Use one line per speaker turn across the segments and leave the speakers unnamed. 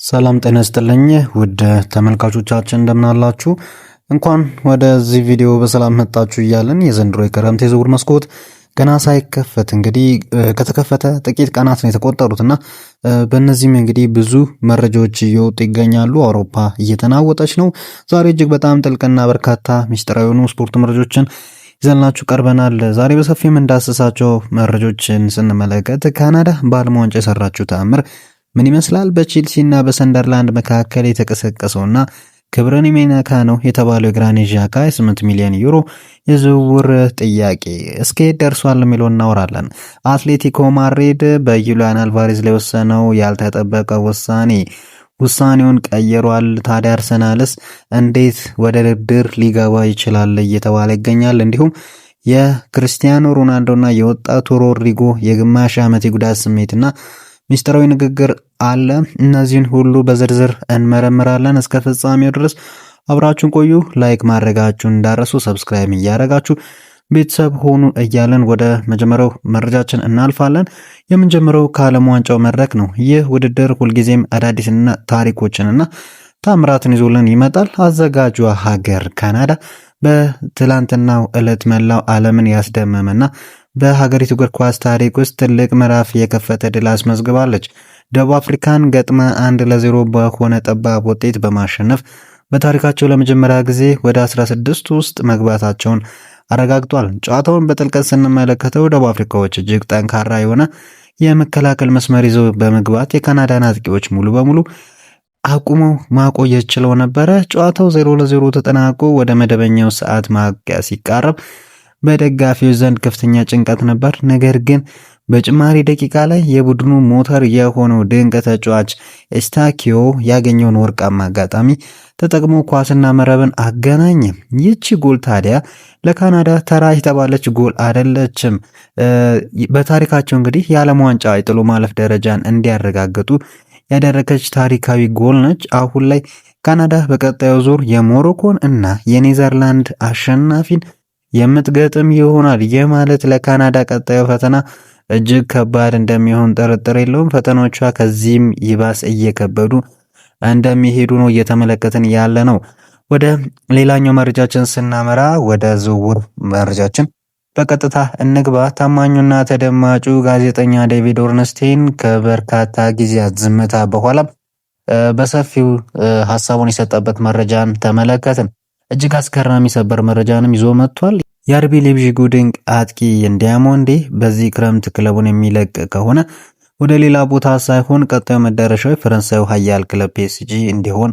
ሰላም ጤና ይስጥልኝ ውድ ተመልካቾቻችን እንደምን አላችሁ? እንኳን ወደዚህ ቪዲዮ በሰላም መጣችሁ እያልን የዘንድሮ የክረምት የዝውውር መስኮት ገና ሳይከፈት እንግዲህ ከተከፈተ ጥቂት ቀናት ነው የተቆጠሩትና በእነዚህም እንግዲህ ብዙ መረጃዎች እየወጡ ይገኛሉ። አውሮፓ እየተናወጠች ነው። ዛሬ እጅግ በጣም ጥልቅና በርካታ ሚስጥራዊ የሆኑ ስፖርት መረጃዎችን ይዘንላችሁ ቀርበናል። ዛሬ በሰፊም እንዳስሳቸው መረጃዎችን ስንመለከት ካናዳ በዓለም ዋንጫ የሰራችው ተአምር ምን ይመስላል? በቼልሲና በሰንደርላንድ መካከል የተቀሰቀሰውና ክብርን የሚነካ ነው የተባለው የግራኒት ዣካ 8 ሚሊዮን ዩሮ የዝውውር ጥያቄ እስከየት ደርሷል የሚለው እናወራለን። አትሌቲኮ ማድሪድ በዩሊያን አልቫሬዝ ላይ ወሰነው ያልተጠበቀ ውሳኔውን ቀይሯል። ታዲያ አርሰናልስ እንዴት ወደ ድርድር ሊገባ ይችላል እየተባለ ይገኛል። እንዲሁም የክርስቲያኖ ሮናልዶና የወጣቱ ሮድሪጎ የግማሽ ዓመት የጉዳት ስሜትና ሚስጥራዊ ንግግር አለ። እነዚህን ሁሉ በዝርዝር እንመረምራለን። እስከ ፍጻሜው ድረስ አብራችሁን ቆዩ። ላይክ ማድረጋችሁን እንዳረሱ፣ ሰብስክራይብ እያደረጋችሁ ቤተሰብ ሆኑ እያለን ወደ መጀመሪያው መረጃችን እናልፋለን። የምንጀምረው ከዓለም ዋንጫው መድረክ ነው። ይህ ውድድር ሁልጊዜም አዳዲስና ታሪኮችንና ታምራትን ይዞልን ይመጣል። አዘጋጇ ሀገር ካናዳ በትላንትናው ዕለት መላው ዓለምን ያስደመመና በሀገሪቱ እግር ኳስ ታሪክ ውስጥ ትልቅ ምዕራፍ የከፈተ ድል አስመዝግባለች። ደቡብ አፍሪካን ገጥማ 1-0 በሆነ ጠባብ ውጤት በማሸነፍ በታሪካቸው ለመጀመሪያ ጊዜ ወደ 16 ውስጥ መግባታቸውን አረጋግጧል። ጨዋታውን በጥልቀት ስንመለከተው ደቡብ አፍሪካዎች እጅግ ጠንካራ የሆነ የመከላከል መስመር ይዘው በመግባት የካናዳን አጥቂዎች ሙሉ በሙሉ አቁመው ማቆየት ችለው ነበረ። ጨዋታው 0-0 ተጠናቆ ወደ መደበኛው ሰዓት ማብቂያ ሲቃረብ በደጋፊዎች ዘንድ ከፍተኛ ጭንቀት ነበር። ነገር ግን በጭማሪ ደቂቃ ላይ የቡድኑ ሞተር የሆነው ድንቅ ተጫዋች ኤስታኪዮ ያገኘውን ወርቃማ አጋጣሚ ተጠቅሞ ኳስና መረብን አገናኘ። ይቺ ጎል ታዲያ ለካናዳ ተራ የተባለች ጎል አይደለችም። በታሪካቸው እንግዲህ የዓለም ዋንጫ የጥሎ ማለፍ ደረጃን እንዲያረጋግጡ ያደረገች ታሪካዊ ጎል ነች። አሁን ላይ ካናዳ በቀጣዩ ዙር የሞሮኮን እና የኔዘርላንድ አሸናፊን የምትገጥም ይሆናል። ይህ ማለት ለካናዳ ቀጣዩ ፈተና እጅግ ከባድ እንደሚሆን ጥርጥር የለውም። ፈተናዎቿ ከዚህም ይባስ እየከበዱ እንደሚሄዱ ነው እየተመለከትን ያለ ነው። ወደ ሌላኛው መረጃችን ስናመራ ወደ ዝውውር መረጃችን በቀጥታ እንግባ። ታማኙና ተደማጩ ጋዜጠኛ ዴቪድ ኦርንስቴን ከበርካታ ጊዜያት ዝምታ በኋላ በሰፊው ሀሳቡን የሰጠበት መረጃን ተመለከትን። እጅግ አስገራሚ ሰበር መረጃንም ይዞ መጥቷል። የአርቢ ሌይፕዚጉ ድንቅ አጥቂ ዲያሞንዴ በዚህ ክረምት ክለቡን የሚለቅ ከሆነ ወደ ሌላ ቦታ ሳይሆን ቀጣዩ መዳረሻው ፈረንሳዩ ኃያል ክለብ ፒኤስጂ እንዲሆን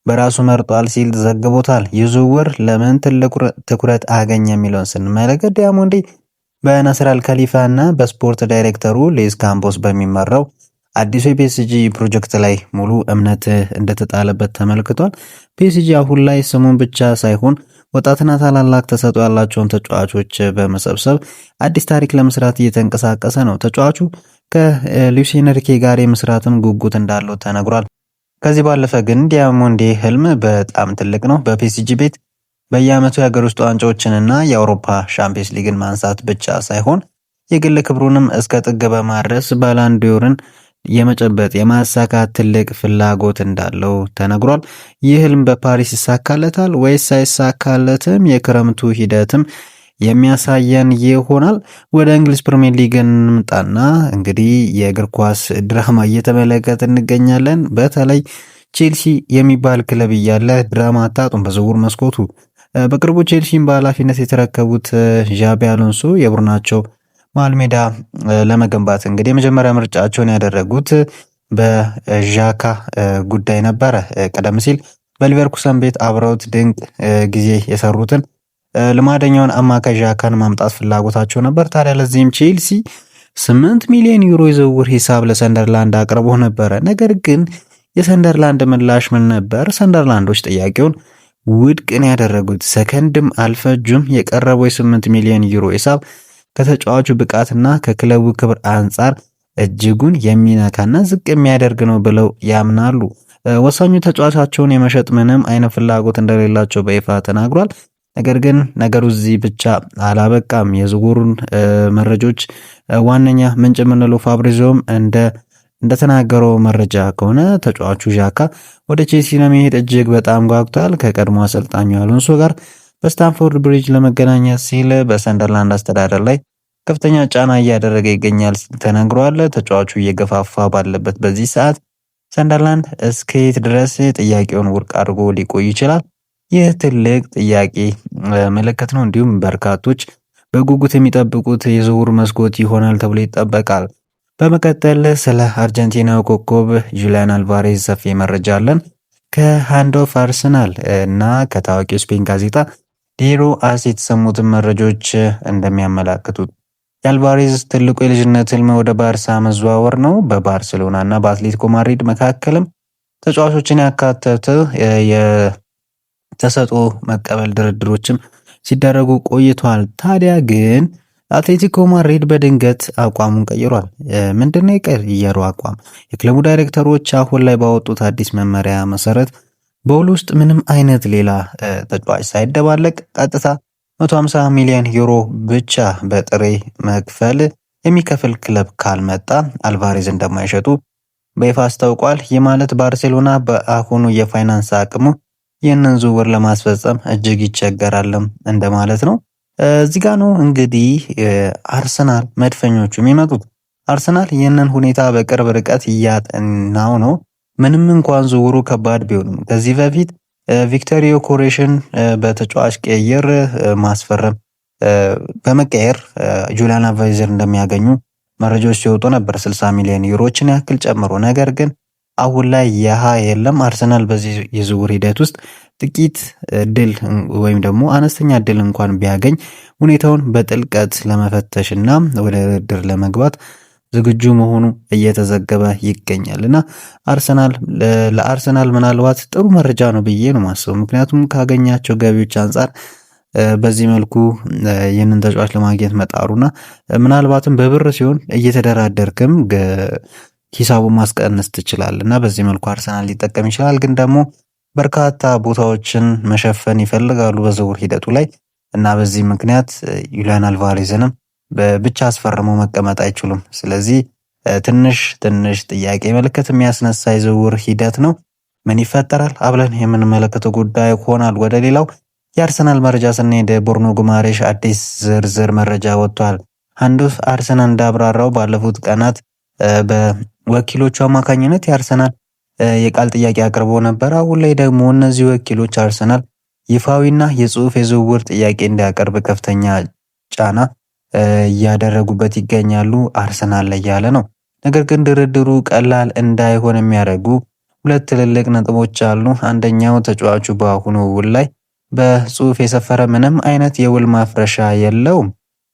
በራሱ መርጧል ሲል ዘግቦታል። ይህ ዝውውር ለምን ትልቅ ትኩረት አገኘ የሚለውን ስንመለከት ዲያሞንዴ በናስር አልከሊፋ እና በስፖርት ዳይሬክተሩ ሌዝ ካምፖስ በሚመራው አዲሱ የፒኤስጂ ፕሮጀክት ላይ ሙሉ እምነት እንደተጣለበት ተመልክቷል። ፒኤስጂ አሁን ላይ ስሙን ብቻ ሳይሆን ወጣትና ታላላቅ ተሰጥኦ ያላቸውን ተጫዋቾች በመሰብሰብ አዲስ ታሪክ ለመስራት እየተንቀሳቀሰ ነው። ተጫዋቹ ከሉዊስ ኤንሪኬ ጋር የመስራትም ጉጉት እንዳለው ተነግሯል። ከዚህ ባለፈ ግን ዲያሞንዴ ህልም በጣም ትልቅ ነው። በፒኤስጂ ቤት በየዓመቱ የሀገር ውስጥ ዋንጫዎችንና የአውሮፓ ሻምፒየንስ ሊግን ማንሳት ብቻ ሳይሆን የግል ክብሩንም እስከ ጥግ በማድረስ ባላንዲዮርን የመጨበጥ የማሳካት ትልቅ ፍላጎት እንዳለው ተነግሯል። ይህ ህልም በፓሪስ ይሳካለታል ወይስ አይሳካለትም? የክረምቱ ሂደትም የሚያሳየን ይሆናል። ወደ እንግሊዝ ፕሪሚየር ሊግ እንምጣና እንግዲህ የእግር ኳስ ድራማ እየተመለከት እንገኛለን። በተለይ ቼልሲ የሚባል ክለብ እያለ ድራማ አታጡም በዝውውር መስኮቱ። በቅርቡ ቼልሲን በኃላፊነት የተረከቡት ዣቢ አሎንሶ የቡድናቸው መሃል ሜዳ ለመገንባት እንግዲህ የመጀመሪያ ምርጫቸውን ያደረጉት በዣካ ጉዳይ ነበረ። ቀደም ሲል በሊቨርኩሰን ቤት አብረውት ድንቅ ጊዜ የሰሩትን ልማደኛውን አማካይ ዣካን ማምጣት ፍላጎታቸው ነበር። ታዲያ ለዚህም ቼልሲ 8 ሚሊዮን ዩሮ የዝውውር ሂሳብ ለሰንደርላንድ አቅርቦ ነበረ። ነገር ግን የሰንደርላንድ ምላሽ ምን ነበር? ሰንደርላንዶች ጥያቄውን ውድቅን ያደረጉት ሰከንድም አልፈጁም። የቀረበው 8 ሚሊዮን ዩሮ ሂሳብ ከተጫዋቹ ብቃትና ከክለቡ ክብር አንጻር እጅጉን የሚነካና ዝቅ የሚያደርግ ነው ብለው ያምናሉ። ወሳኙ ተጫዋቻቸውን የመሸጥ ምንም አይነት ፍላጎት እንደሌላቸው በይፋ ተናግሯል። ነገር ግን ነገሩ እዚህ ብቻ አላበቃም። የዝውውሩን መረጃዎች ዋነኛ ምንጭ የምንለው ፋብሪዚዮም እንደ እንደተናገረው መረጃ ከሆነ ተጫዋቹ ዣካ ወደ ቼልሲ ለመሄድ እጅግ በጣም ጓጉቷል። ከቀድሞ አሰልጣኙ አሎንሶ ጋር በስታንፎርድ ብሪጅ ለመገናኘት ሲል በሰንደርላንድ አስተዳደር ላይ ከፍተኛ ጫና እያደረገ ይገኛል ሲል ተነግሯል። ተጫዋቹ እየገፋፋ ባለበት በዚህ ሰዓት ሰንደርላንድ እስከየት ድረስ ጥያቄውን ውድቅ አድርጎ ሊቆይ ይችላል? ይህ ትልቅ ጥያቄ ምልክት ነው። እንዲሁም በርካቶች በጉጉት የሚጠብቁት የዝውውር መስኮት ይሆናል ተብሎ ይጠበቃል። በመቀጠል ስለ አርጀንቲናው ኮከብ ጁሊያን አልቫሬዝ ሰፊ መረጃ አለን። ከሃንድ ኦፍ አርሰናል እና ከታዋቂው ስፔን ጋዜጣ ዲየሮ አስ የተሰሙትን መረጃዎች እንደሚያመላክቱት የአልቫሬዝ ትልቁ የልጅነት ህልም ወደ ባርሳ መዘዋወር ነው። በባርሴሎና እና በአትሌቲኮ ማድሪድ መካከልም ተጫዋቾችን ያካተተ የተሰጥኦ መቀበል ድርድሮችም ሲደረጉ ቆይቷል። ታዲያ ግን አትሌቲኮ ማድሪድ በድንገት አቋሙን ቀይሯል። ምንድነው የቀየረው አቋም? የክለቡ ዳይሬክተሮች አሁን ላይ ባወጡት አዲስ መመሪያ መሰረት በውል ውስጥ ምንም አይነት ሌላ ተጫዋች ሳይደባለቅ ቀጥታ 150 ሚሊዮን ዩሮ ብቻ በጥሬ መክፈል የሚከፍል ክለብ ካልመጣ አልቫሬዝ እንደማይሸጡ በይፋ አስታውቋል። ይህ ማለት ባርሴሎና በአሁኑ የፋይናንስ አቅሙ ይህንን ዝውውር ለማስፈጸም እጅግ ይቸገራልም እንደማለት ነው። እዚህ ጋር ነው እንግዲህ አርሰናል መድፈኞቹ የሚመጡት። አርሰናል ይህንን ሁኔታ በቅርብ ርቀት እያጠናው ነው። ምንም እንኳን ዝውውሩ ከባድ ቢሆንም ከዚህ በፊት ቪክተር ዮኬሬሽን በተጫዋች ቀየር ማስፈረም በመቀየር ጁሊያን አልቫሬዝን እንደሚያገኙ መረጃዎች ሲወጡ ነበር 60 ሚሊዮን ዩሮችን ያክል ጨምሮ። ነገር ግን አሁን ላይ ያሃ የለም። አርሰናል በዚህ የዝውውር ሂደት ውስጥ ጥቂት እድል ወይም ደግሞ አነስተኛ እድል እንኳን ቢያገኝ ሁኔታውን በጥልቀት ለመፈተሽ እና ወደ ድርድር ለመግባት ዝግጁ መሆኑ እየተዘገበ ይገኛል እና ለአርሰናል ምናልባት ጥሩ መረጃ ነው ብዬ ነው ማስበው። ምክንያቱም ካገኛቸው ገቢዎች አንጻር በዚህ መልኩ ይህንን ተጫዋች ለማግኘት መጣሩና ምናልባትም በብር ሲሆን እየተደራደርክም ሂሳቡን ማስቀነስ ትችላለህ እና በዚህ መልኩ አርሰናል ሊጠቀም ይችላል። ግን ደግሞ በርካታ ቦታዎችን መሸፈን ይፈልጋሉ በዝውውር ሂደቱ ላይ እና በዚህ ምክንያት ጁሊያን አልቫሬዝንም ብቻ አስፈርመው መቀመጥ አይችሉም። ስለዚህ ትንሽ ጥያቄ ምልክት የሚያስነሳ የዝውውር ሂደት ነው። ምን ይፈጠራል አብለን የምንመለከተው ጉዳይ ሆናል። ወደ ሌላው የአርሰናል መረጃ ስንሄድ ብሩኖ ጉማሬሽ አዲስ ዝርዝር መረጃ ወጥቷል። አንዱ አርሰናል እንዳብራራው ባለፉት ቀናት በወኪሎቹ አማካኝነት የአርሰናል የቃል ጥያቄ አቅርቦ ነበር። አሁን ላይ ደግሞ እነዚህ ወኪሎች አርሰናል ይፋዊና የጽሁፍ የዝውውር ጥያቄ እንዲያቀርብ ከፍተኛ ጫና እያደረጉበት ይገኛሉ አርሰናል ላይ ያለ ነው። ነገር ግን ድርድሩ ቀላል እንዳይሆን የሚያደርጉ ሁለት ትልልቅ ነጥቦች አሉ። አንደኛው ተጫዋቹ በአሁኑ ውል ላይ በጽሁፍ የሰፈረ ምንም አይነት የውል ማፍረሻ የለውም።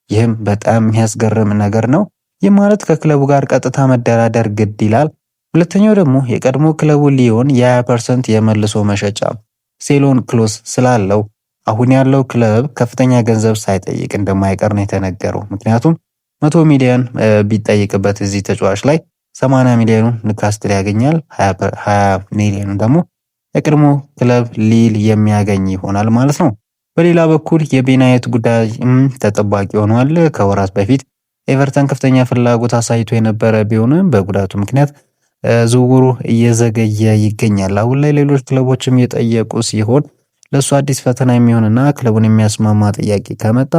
ይህም በጣም የሚያስገርም ነገር ነው። ይህ ማለት ከክለቡ ጋር ቀጥታ መደራደር ግድ ይላል። ሁለተኛው ደግሞ የቀድሞ ክለቡ ሊዮን የ20% የመልሶ መሸጫ ሴሎን ክሎስ ስላለው አሁን ያለው ክለብ ከፍተኛ ገንዘብ ሳይጠይቅ እንደማይቀር ነው የተነገረው። ምክንያቱም 100 ሚሊዮን ቢጠይቅበት እዚህ ተጫዋች ላይ 80 ሚሊዮኑን ኒውካስትል ያገኛል፣ 20 ሚሊዮኑ ደግሞ የቀድሞ ክለብ ሊል የሚያገኝ ይሆናል ማለት ነው። በሌላ በኩል የቤን ዋይት ጉዳይ ተጠባቂ ሆኗል። ከወራት በፊት ኤቨርተን ከፍተኛ ፍላጎት አሳይቶ የነበረ ቢሆንም በጉዳቱ ምክንያት ዝውውሩ እየዘገየ ይገኛል። አሁን ላይ ሌሎች ክለቦችም የጠየቁ ሲሆን ለሱ አዲስ ፈተና የሚሆንና ክለቡን የሚያስማማ ጥያቄ ከመጣ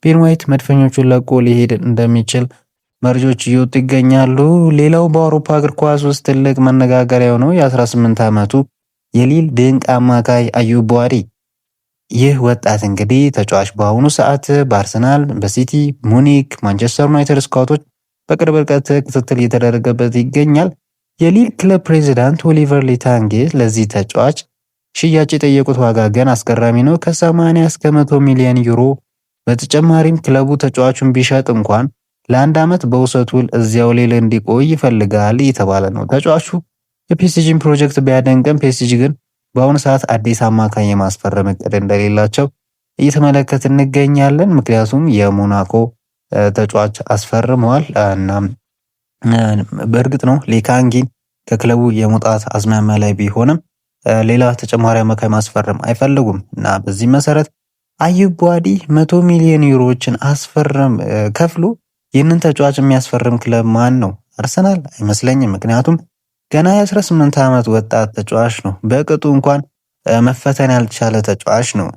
ቤን ዋይት መድፈኞቹን ለቆ ሊሄድ እንደሚችል መረጃዎች እየወጡ ይገኛሉ። ሌላው በአውሮፓ እግር ኳስ ውስጥ ትልቅ መነጋገሪያ ነው የ18 ዓመቱ የሊል ድንቅ አማካይ አዩብ ቡዋሪ። ይህ ወጣት እንግዲህ ተጫዋች በአሁኑ ሰዓት በአርሰናል፣ በሲቲ፣ ሙኒክ፣ ማንቸስተር ዩናይትድ ስካውቶች በቅርብ ርቀት ክትትል እየተደረገበት ይገኛል። የሊል ክለብ ፕሬዚዳንት ኦሊቨር ሊታንጌ ለዚህ ተጫዋች ሽያጭ የጠየቁት ዋጋ ግን አስገራሚ ነው፣ ከ80 እስከ 100 ሚሊዮን ዩሮ። በተጨማሪም ክለቡ ተጫዋቹን ቢሸጥ እንኳን ለአንድ ዓመት በውሰት ውል እዚያው ሊል እንዲቆይ ይፈልጋል እየተባለ ነው። ተጫዋቹ የፒኤስጂን ፕሮጀክት ቢያደንቅም ፒኤስጂ ግን በአሁኑ ሰዓት አዲስ አማካኝ የማስፈረም እቅድ እንደሌላቸው እየተመለከት እንገኛለን። ምክንያቱም የሞናኮ ተጫዋች አስፈርመዋል እና በእርግጥ ነው ሊካንጊን ከክለቡ የመውጣት አዝማሚያ ላይ ቢሆንም ሌላ ተጨማሪ አማካኝ ማስፈረም አይፈልጉም እና በዚህ መሰረት አዩብ ቡዋሪ 100 ሚሊዮን ዩሮዎችን አስፈረም ከፍሎ ይህንን ተጫዋች የሚያስፈርም ክለብ ማን ነው? አርሰናል አይመስለኝም። ምክንያቱም ገና የ18 ዓመት ወጣት ተጫዋች ነው። በቅጡ እንኳን መፈተን ያልቻለ ተጫዋች ነው።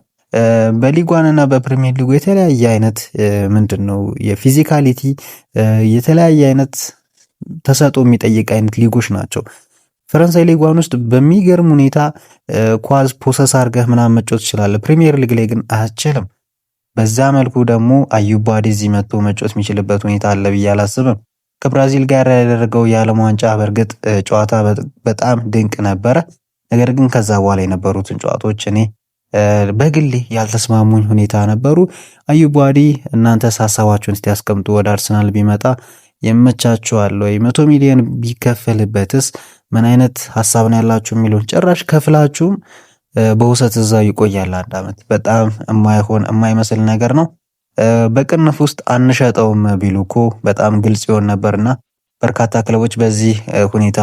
በሊግ ዋን እና በፕሪሚየር ሊጉ የተለያየ አይነት ምንድነው የፊዚካሊቲ የተለያየ አይነት ተሰጥኦ የሚጠይቅ አይነት ሊጎች ናቸው። ፈረንሳይ ሊግ ዋን ውስጥ በሚገርም ሁኔታ ኳስ ፖሰስ አድርገህ ምናምን መጫወት ትችላለህ። ፕሪሚየር ሊግ ላይ ግን አትችልም። በዛ መልኩ ደግሞ አዩብ ባዲ እዚህ መጥቶ መጫወት የሚችልበት ሁኔታ አለ ብዬ አላስብም። ከብራዚል ጋር ያደረገው የዓለም ዋንጫ በእርግጥ ጨዋታ በጣም ድንቅ ነበረ። ነገር ግን ከዛ በኋላ የነበሩትን ጨዋታዎች እኔ በግሌ ያልተስማሙኝ ሁኔታ ነበሩ። አዩብ ባዲ እናንተስ ሀሳባችሁን እስቲ ያስቀምጡ። ወደ አርሰናል ቢመጣ ይመቻችኋል ወይ? 100 ሚሊዮን ቢከፈልበትስ ምን አይነት ሀሳብ ነው ያላችሁ የሚሉን። ጭራሽ ከፍላችሁም በውሰት እዛው ይቆያል አንድ ዓመት። በጣም የማይመስል ነገር ነው። በቅንፍ ውስጥ አንሸጠውም ቢሉ እኮ በጣም ግልጽ ይሆን ነበርና በርካታ ክለቦች በዚህ ሁኔታ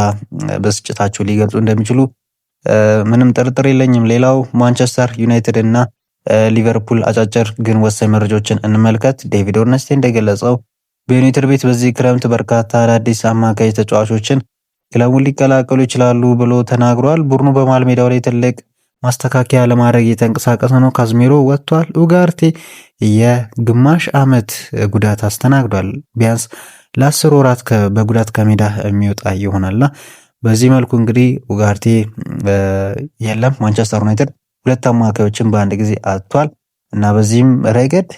ብስጭታቸው ሊገልጹ እንደሚችሉ ምንም ጥርጥር የለኝም። ሌላው ማንቸስተር ዩናይትድ እና ሊቨርፑል አጫጭር ግን ወሳኝ መረጃዎችን እንመልከት። ዴቪድ ኦርንስቴ እንደገለጸው በዩናይትድ ቤት በዚህ ክረምት በርካታ አዳዲስ አማካይ ተጫዋቾችን ክለቡን ሊቀላቀሉ ይችላሉ ብሎ ተናግሯል። ቡድኑ በመሃል ሜዳው ላይ ትልቅ ማስተካከያ ለማድረግ እየተንቀሳቀሰ ነው። ካዝሜሮ ወጥቷል። ኡጋርቴ የግማሽ ዓመት ጉዳት አስተናግዷል። ቢያንስ ለ10 ወራት በጉዳት ከሜዳ የሚወጣ ይሆናልና በዚህ መልኩ እንግዲህ ኡጋርቴ የለም። ማንቸስተር ዩናይትድ 2 አማካዮችን በአንድ ጊዜ አጥቷል እና በዚህም ረገድ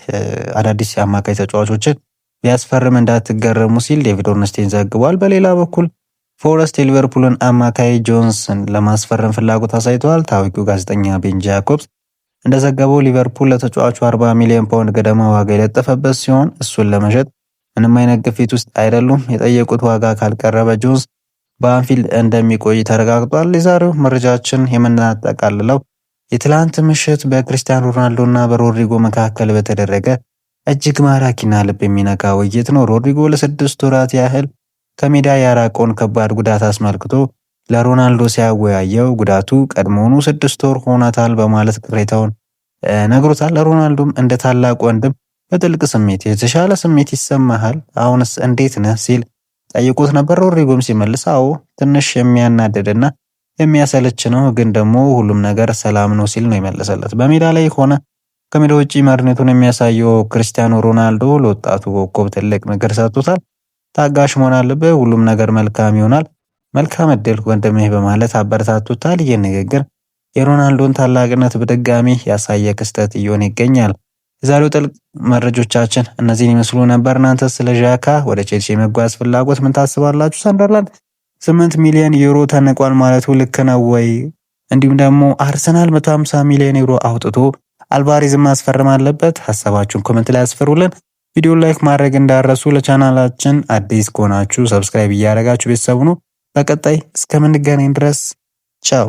አዳዲስ የአማካይ ተጫዋቾችን ቢያስፈርም እንዳትገረሙ ሲል ዴቪድ ኦርንስቴን ዘግቧል። በሌላ በኩል ፎረስት የሊቨርፑልን አማካይ ጆንስን ለማስፈረም ፍላጎት አሳይተዋል። ታዋቂው ጋዜጠኛ ቤን ጃኮብስ እንደዘገበው ሊቨርፑል ለተጫዋቹ 40 ሚሊዮን ፓውንድ ገደማ ዋጋ የለጠፈበት ሲሆን እሱን ለመሸጥ ምንም አይነት ግፊት ውስጥ አይደሉም። የጠየቁት ዋጋ ካልቀረበ ጆንስ በአንፊልድ እንደሚቆይ ተረጋግጧል። የዛሬው መረጃችን የምናጠቃልለው የትላንት ምሽት በክርስቲያኖ ሮናልዶ እና በሮድሪጎ መካከል በተደረገ እጅግ ማራኪና ልብ የሚነካ ውይይት ነው። ሮድሪጎ ለ6 ወራት ያህል ከሜዳ ያራቀውን ከባድ ጉዳት አስመልክቶ ለሮናልዶ ሲያወያየው ጉዳቱ ቀድሞውኑ 6 ወር ሆኖታል በማለት ቅሬታውን ነግሮታል። ለሮናልዶም እንደ ታላቅ ወንድም በጥልቅ ስሜት የተሻለ ስሜት ይሰማሃል፣ አሁንስ እንዴት ነህ ሲል ጠይቆት ነበር። ሮድሪጎም ሲመልስ አዎ ትንሽ የሚያናድድና የሚያሰለች ነው፣ ግን ደግሞ ሁሉም ነገር ሰላም ነው ሲል ነው የመለሰለት። በሜዳ ላይ ሆነ ከሜዳ ውጪ መሪነቱን የሚያሳየው ክርስቲያኖ ሮናልዶ ለወጣቱ ኮከብ ትልቅ ምክር ሰጥቶታል። ታጋሽ መሆን አለብህ፣ ሁሉም ነገር መልካም ይሆናል፣ መልካም እድል ወንድሜ በማለት አበረታቱታል። ይህ ንግግር የሮናልዶን ታላቅነት በድጋሚ ያሳየ ክስተት እየሆነ ይገኛል። የዛሬው ጥልቅ መረጃዎቻችን እነዚህን ይመስሉ ነበር። እናንተ ስለ ዣካ ወደ ቼልሲ የመጓዝ ፍላጎት ምን ታስባላችሁ? ሰንደርላንድ 8 ሚሊዮን ዩሮ ተንቋል ማለቱ ልክ ነው ወይ? እንዲሁም ደግሞ አርሰናል 150 ሚሊዮን ዩሮ አውጥቶ አልቫሬዝን ማስፈረም አለበት? ሀሳባችሁን ኮሜንት ላይ አስፍሩልን። ቪዲዮ ላይክ ማድረግ እንዳረሱ። ለቻናላችን አዲስ ከሆናችሁ ሰብስክራይብ እያደረጋችሁ ቤተሰቡ ነው። በቀጣይ እስከምንገናኝ ድረስ ቻው።